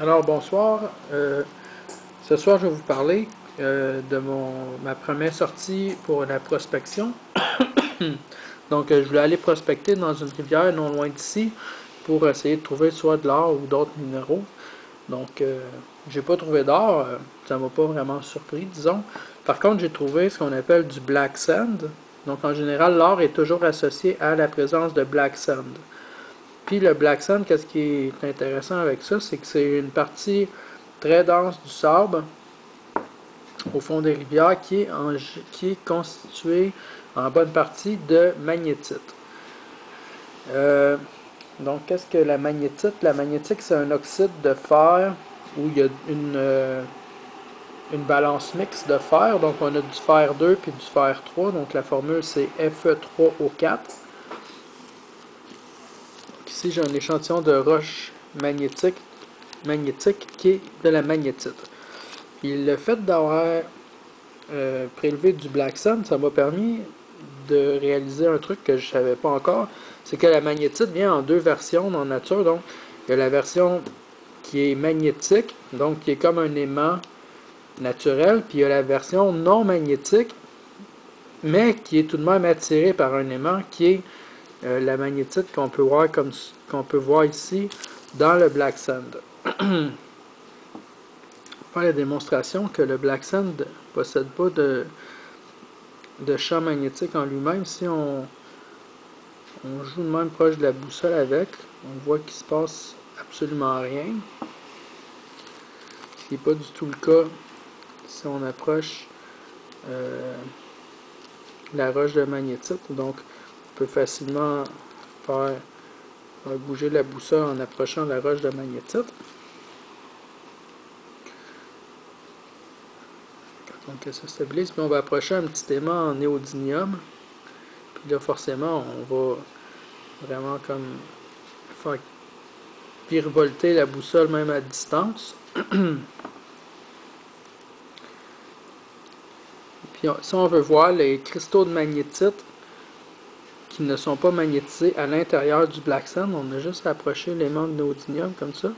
Alors bonsoir, ce soir je vais vous parler de ma première sortie pour la prospection. Donc je voulais aller prospecter dans une rivière non loin d'ici pour essayer de trouver soit de l'or ou d'autres minéraux. Donc j'ai pas trouvé d'or, ça m'a pas vraiment surpris disons. Par contre j'ai trouvé ce qu'on appelle du black sand. Donc en général l'or est toujours associé à la présence de black sand. Puis le black sand, qu'est-ce qui est intéressant avec ça, c'est que c'est une partie très dense du sable au fond des rivières qui est constituée en bonne partie de magnétite. Euh, donc, qu'est-ce que la magnétite? La magnétite, c'est un oxyde de fer où il y a une balance mixte de fer. Donc, on a du fer 2 puis du fer 3. Donc, la formule, c'est Fe3O4. Ici, j'ai un échantillon de roche magnétique qui est de la magnétite. Puis le fait d'avoir prélevé du black sand, ça m'a permis de réaliser un truc que je ne savais pas encore, c'est que la magnétite vient en deux versions dans la nature. Donc, il y a la version qui est magnétique, donc qui est comme un aimant naturel, puis il y a la version non magnétique, mais qui est tout de même attirée par un aimant, qui est la magnétite qu'on peut voir ici dans le black sand. Faire la démonstration que le black sand ne possède pas de champ magnétique en lui-même. Si on joue de même proche de la boussole avec, on voit qu'il se passe absolument rien. Ce qui n'est pas du tout le cas si on approche la roche de magnétite. Donc on peut facilement faire bouger la boussole en approchant la roche de magnétite. Donc elle se stabilise, puis on va approcher un petit aimant en néodymium. Puis là forcément on va vraiment comme faire virevolter la boussole même à distance. Puis si on veut voir les cristaux de magnétite qui ne sont pas magnétisés à l'intérieur du black sand, on a juste à approcher l'aimant de néodymium comme ça.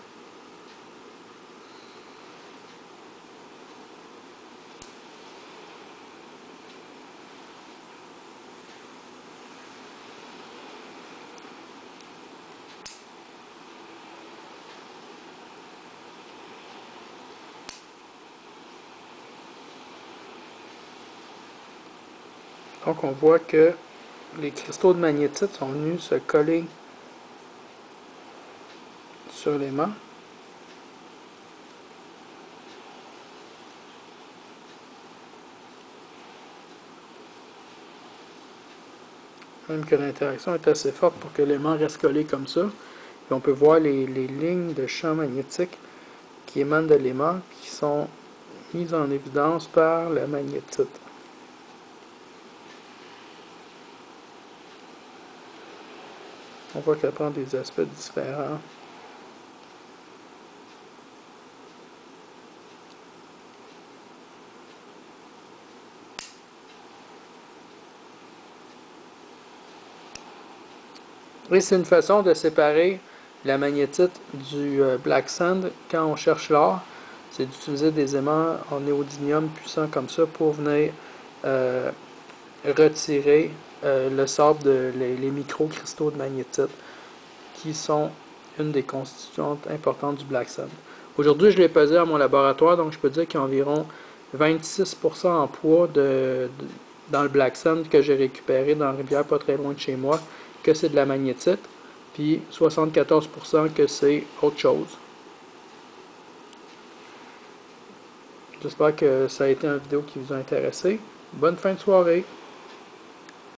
Donc on voit que les cristaux de magnétite sont venus se coller sur l'aimant. Même que l'interaction est assez forte pour que l'aimant reste collé comme ça. Et on peut voir les lignes de champ magnétique qui émanent de l'aimant qui sont mises en évidence par la magnétite. On voit qu'elle prend des aspects différents. Et c'est une façon de séparer la magnétite du black sand quand on cherche l'or. C'est d'utiliser des aimants en néodymium puissants comme ça pour venir retirer le sable les micro-cristaux de magnétite qui sont une des constituantes importantes du black sand. Aujourd'hui, je l'ai pesé à mon laboratoire, donc je peux dire qu'il y a environ 26% en poids dans le black sand que j'ai récupéré dans la rivière pas très loin de chez moi, que c'est de la magnétite, puis 74% que c'est autre chose. J'espère que ça a été une vidéo qui vous a intéressé. Bonne fin de soirée!